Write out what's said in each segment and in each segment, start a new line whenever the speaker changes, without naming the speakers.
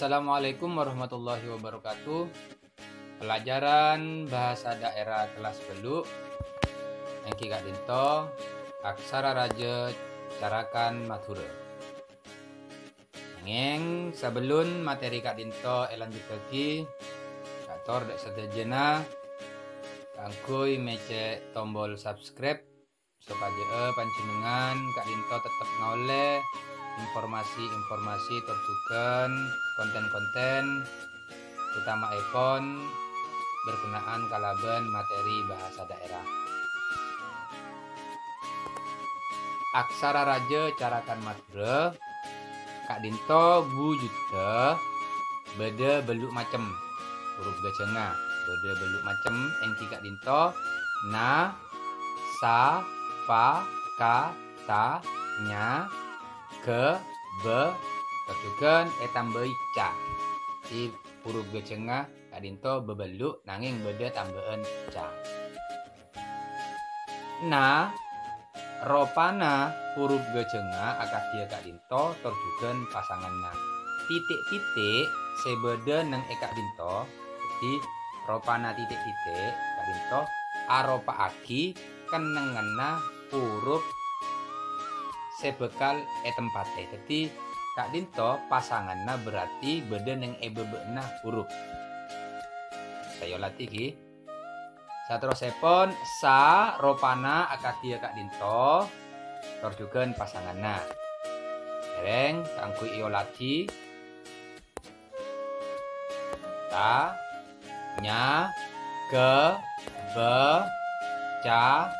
Assalamualaikum warahmatullahi wabarakatuh. Pelajaran bahasa daerah kelas belu. Engki Kak Dinto, aksara raja carakan matura. Nanging sebelum materi Kak Dinto lanjut lagi, Kak Tor dek sedejena kangkui mece tombol subscribe supaya panjenengan Kak Dinto tetap ngoleh informasi-informasi terjukan konten-konten utama epon berkenaan kalaban materi bahasa daerah. Aksara raja carakan matura Kak Dinto wujudnya beda beluk macem huruf gajengah beda beluk macem engki Kak Dinto na sa pa ka ta nya ke be terjukan tambahi ca di huruf gajengah Kak Dinto bebeluk nanging beda tambahan ca. Na ropana huruf gajengah akadia Kak Dinto terjukan pasanganna titik-titik sebeda nang Kak Dinto jadi ropana titik-titik Kak Dinto aropa aki kenengena huruf sebekal tempate. Jadi Kak Dinto pasanganna berarti beda neng bebena huruf. Saya latih ki. Saterusipun sa ropana akadia Kak Dinto terjugan pasanganna. Dereng kangku iyo lati. Ta nya ke be ca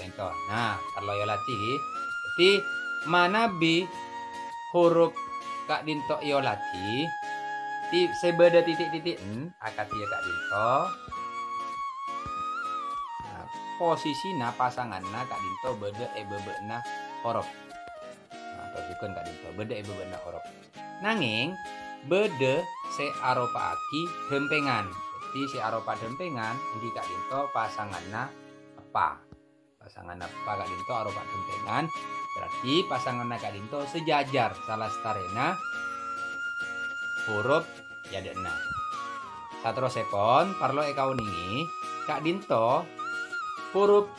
itu. Nah, kalau yo latih, jadi mana bi huruf Kak Dinto yo latih, di sebeda titik-titik akad dia Kak Dinto. Nah, posisinya pasangannya Kak Dinto beda bebena huruf. Nah, atau bukan Kak Dinto beda bebena huruf. Nanging beda se aropa aki dempengan. Jadi si aropa dempengan di Kak Dinto pasangannya apa? Pasangan apa Kak Dinto aropa dempengan berarti pasangan Kak Dinto sejajar salah starena huruf yadena. Saterusipun parlo ekauningi Kak Dinto huruf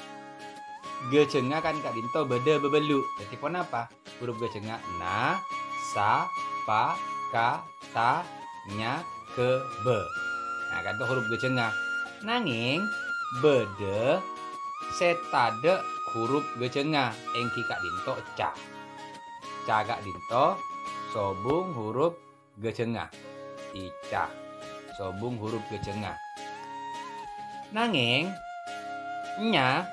gejengah kan Kak Dinto beda bebelu. Jadi pun apa? Huruf gejengah na, sa, pa, ka, ta, nya, ke, be. Nah kan itu huruf gejengah. Nanging beda setade huruf gejengah engki Kak Dinto ca. Ca Kak Dinto sobung huruf gejengah. Ica. Sobung huruf gejengah. Nanging nya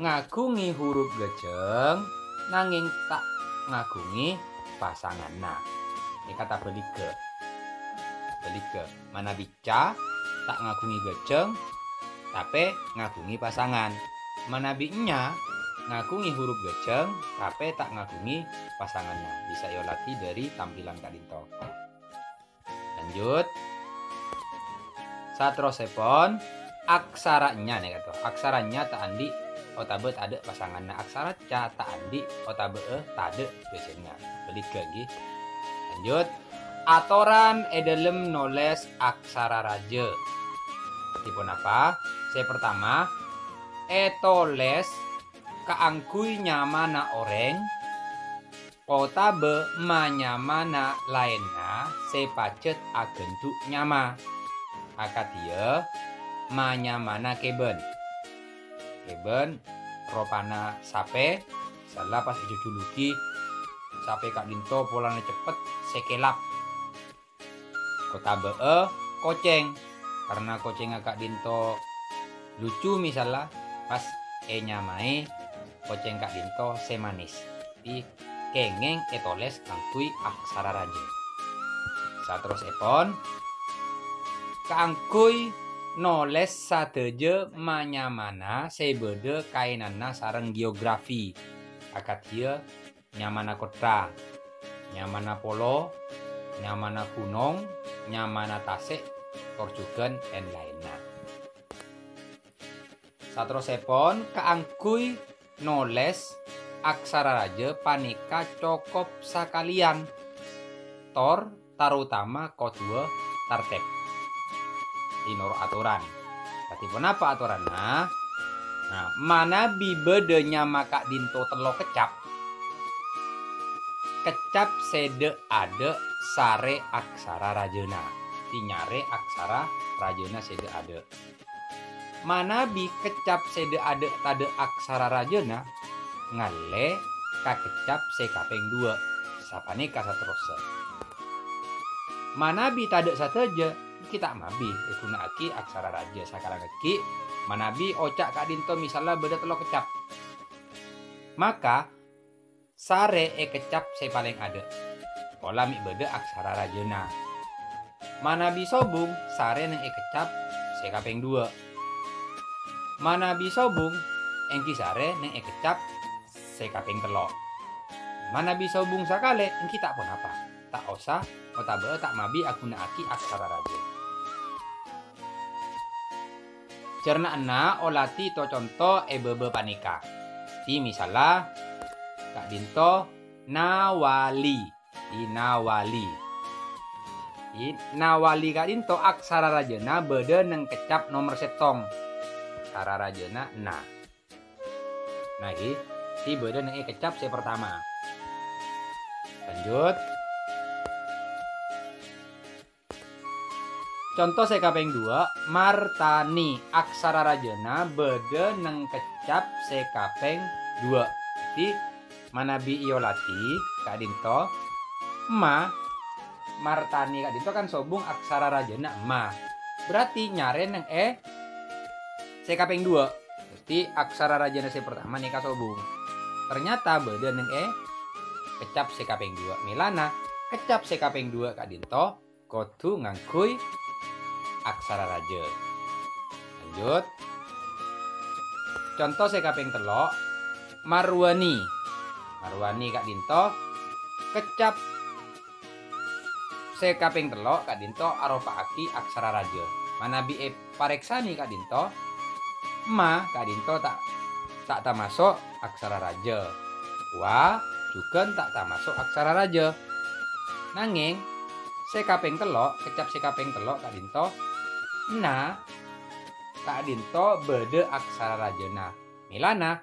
ngagungi huruf gejeng nanging tak ngagungi pasanganna. Ini kata belike. Belike. Mana bica tak ngagungi gejeng tapi ngagungi pasangan. Manabinya ngagungi huruf gejeng tapi tak ngagungi pasangannya. Bisa yo latih dari tampilan Kak Dinto. Lanjut. Saterusipun aksaranya nih kata. Aksaranya tak andi otabe ada pasangannya. Aksara ca tak andi otabe tade gejengnya. Balik lagi. Lanjut. Atoran dalam nulis aksara raja. Tipun apa? Saya pertama etoles kaangkui nyamana oreng otabe manyamana lainna sepacet agentuk nyama akadia manyamana keben ropana sape salah pas jujuluki sape Kak Dinto polanya cepet sekelap otabe koceng karena koceng Kak Dinto lucu misalnya pas nyamai koceng Kak Dinto semanis di kengeng etoles kangkui aksara raja. Saterusipun kangkui noles sateje manyamana sebeda kainana sareng geografi akadia nyamana kota nyamana polo nyamana gunung nyamana tasik torjugan dan lainnya. Saterusipun kaangkui noles aksara raja panika cokop sakalian tor terutama kodua tartib di noro aturan. Berarti pun apa aturan? Nah, mana bi bedenya maka dinto telo kecap sede ade sare aksara rajena. Tinyare aksara rajena sede ade. Mana bi kecap sede ade tade aksara rajena ngale ka kecap se kaping 2. Sapane ka saterusnya. Mana bi tade sateja kita mabi gunakake aksara raja sakala ngeki manabi ocak kak dinto misalnya beda telo kecap. Maka sare kecap se paling ada. Pola mi beda aksara rajena. Manabi sobung sare neng kecap se kaping 2. Manabi sobung engki sare neng kecap se kaping 3. Manabi sobung sakale engki tak pun apa. Tak usah otabe tak mabi gunakake aksara raja. Cerna ena olati to contoh bebe panika. Di misalnya kak dinto nawali. Di nawali. Di nawali kak dinto aksara rajena beda neng kecap nomor setong. Aksara rajena na. Nah di beda neng kecap se pertama. Lanjut. Contoh se kaping 2, martani aksara rajena beda neng kecap se kaping 2. Jadi manabi iolati kak dinto ma martani kak dinto kan sobung aksara rajena ma. Berarti nyare neng se kaping 2. Jadi aksara rajena se pertama nih sobung. Ternyata beda neng kecap se kaping 2. Milana kecap se kaping 2 kak dinto kodu ngangkui aksara raja. Lanjut. Contoh se kaping 3 marwani. Marwani kak dinto kecap se kaping 3 kak dinto aropaaki aksara raja. Manabi pareksani kak dinto ma kak dinto tak termasuk aksara raja. Wa juga tak termasuk aksara raja. Nanging se kaping 3 kecap se kaping 3 kak dinto nah kak dinto beda aksara rajena. Milana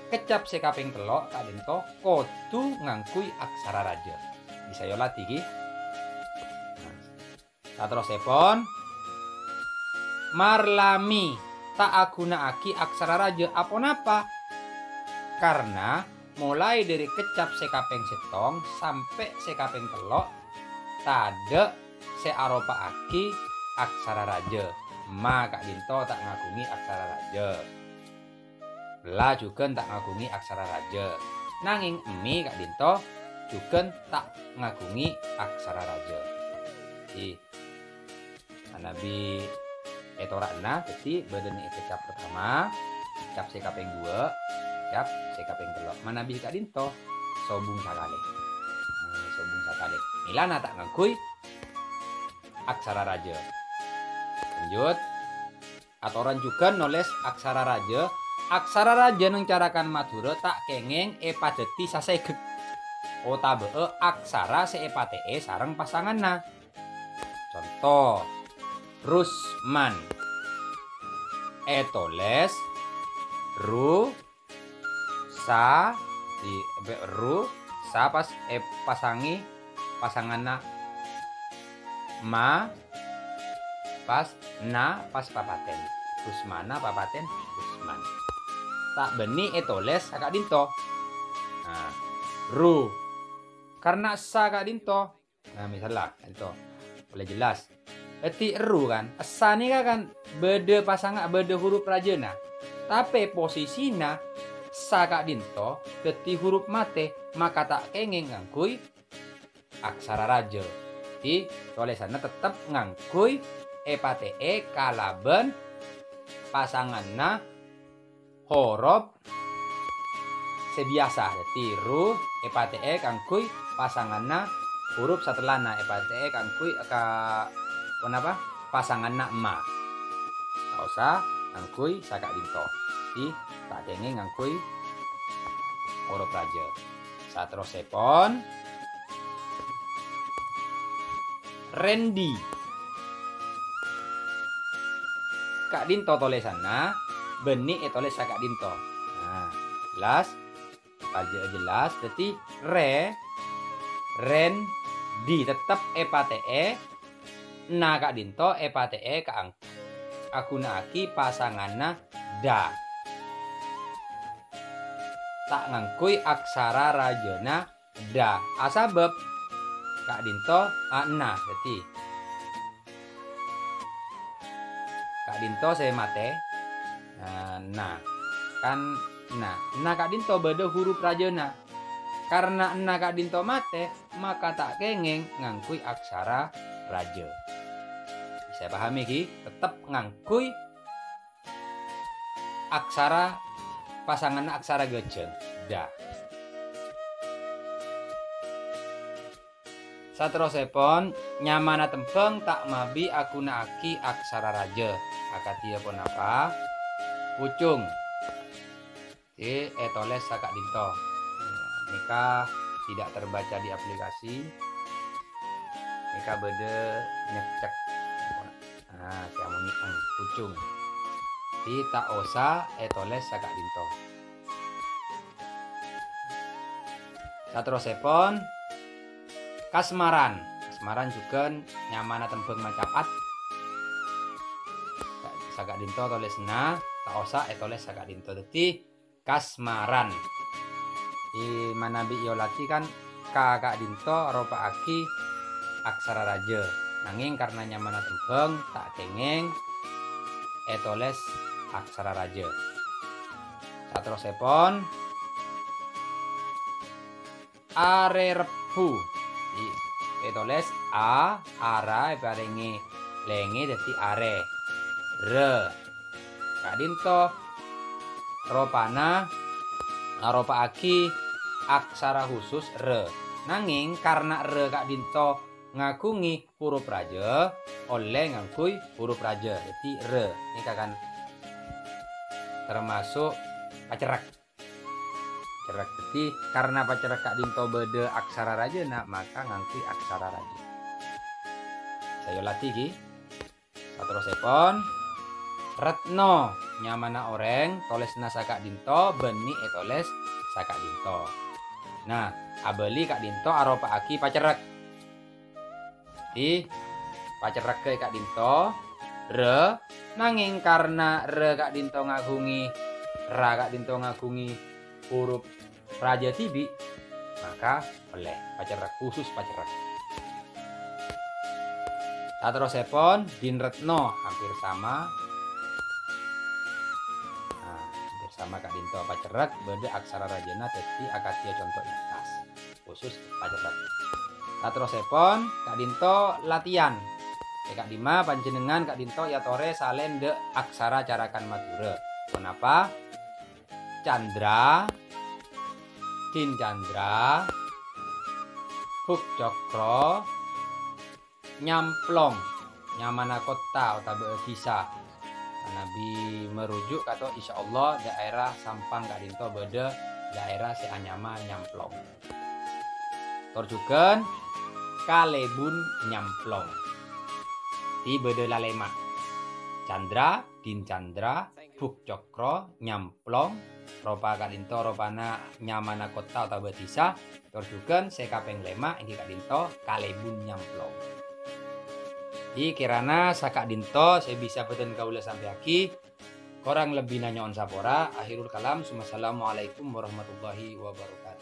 kecap se kaping 3 kak dinto kodu ngangkui aksara raja. Bisa yo latih iki. Nah, terus sepon marlami tak agunakake aksara raja apa napa? Karena mulai dari kecap se kaping setong sampai se kaping 3 tade se aropaake aksara raja. Ma kak dinto tak ngagungi aksara raja. La juga tak ngagungi aksara raja. Nanging mi kak dinto juga tak ngagungi aksara raja. Jadi anabi etorak na jadi badan kecap pertama kecap se kaping 2 kecap se kaping 3. Manabi kak dinto sobung sakale. Sobung sakale. Milana tak ngagui aksara raja. Lanjut. Atoran juga nulis aksara raja. Aksara raja nang carakan madura tak kenging padeti sasegeg. Otabe aksara se pate sareng pasanganna. Contoh Rusman. Toles ru sa di ru sa pas pasangi pasanganna ma pas na pas papaten. Rusmana papaten Rusman. Tak beni toles kak dinto. Nah, ru. Karena sa kak dinto. Nah, misalnya itu boleh jelas. Eti ru kan. Sa ni kan beda pasangan beda huruf rajana. Tapi posisinya sa kak dinto deti huruf mate maka tak kenging ngangkui aksara raja. Jadi tulisannya tetap ngangkui pate kalaben pasanganna huruf sebiasa. Jadi ru pate kangkui pasanganna huruf setelahna pate kangkui ka kenapa pasanganna ma. Tak usah ngangkui sakak dinto. Jadi tak kenging ngangkui huruf raja. Saterus sepon Randy. Kak Dinto tulisanna benih tulis Kak Dinto. Nah, jelas. Aja jelas. Berarti Randy tetap epate na Kak Dinto epate ka akuna aki pasanganna da. Tak ngangkui aksara rajana da. Asabab Kak Dinto na. Berarti Kak Dinto saya mate. Nah, kan nah Kak Dinto beda huruf rajana. Karena Kak Dinto mate, maka tak kengeng ngangkui aksara raja. Bisa pahami ki? Tetap ngangkui aksara pasangan aksara gejeng da. Saterosipun nyamana tempeng tak mabi akuna aki aksara raja. Akatia pun apa? Pucung. Toles Kak Dinto. Nika tidak terbaca di aplikasi. Nika bede nyecek. Nah, kamu nyeng pucung. Tak osa toles Kak Dinto. Saterosipun kasmaran. Kasmaran juga nyamana tembeng macapat. Kak Dinto tolesna tak osa toles Kak Dinto. Dadi kasmaran. Di mana bi yolati kan Kak Dinto ropa aki aksara raja. Nanging karena nyamana tembeng tak kengeng toles aksara raja. Saterosipun are rebu. Toles ara barengi lenge dadi are. Re. Kak Dinto ropana ropa aki aksara khusus re. Nanging karena re Kak Dinto ngakungi huruf raja, oleh ngakui huruf raja. Jadi re. Ini kan termasuk pacerak. Pacerak. Jadi karena pacerak Kak Dinto beda aksara raja, maka ngakui aksara raja. Saya latih ki. Saterosipun Retno nyamana oreng tolesna Kak Dinto beni toles Kak Dinto. Nah, abeli Kak Dinto aropa aki pacerak. Di pacerak ke Kak Dinto re nanging karena re Kak Dinto ngagungi Kak Dinto ngagungi huruf raja tibi, maka oleh pacerak khusus pacerak. Saterosipun Din Retno hampir sama. Sama Kak Dinto pacerak beda aksara rajana dadi akatia contohnya tas khusus pacerak. Saterosipun Kak Dinto latihan. Kak Dima panjenengan Kak Dinto ya tore salen de aksara carakan madura. Kenapa? Candra, Din Candra, Buk Cokro, Nyamplong, Nyamana Kota utawa bisa. Nabi merujuk atau insya Allah daerah Sampang Kak Dinto beda daerah Seanyama Nyamplong. Torjuken Kalebun Nyamplong. Di beda lalema. Candra, Din Candra, Buk Cokro, Nyamplong, ropa Kak Dinto ropana Nyamana Kota atau betisa. Torjuken sekapeng lema ini Kak Dinto Kalebun Nyamplong. Di kirana Kak Dinto saya bisa peten kaula sampai aki. Kurang lebih nanya on sapora. Akhirul kalam. Assalamualaikum warahmatullahi wabarakatuh.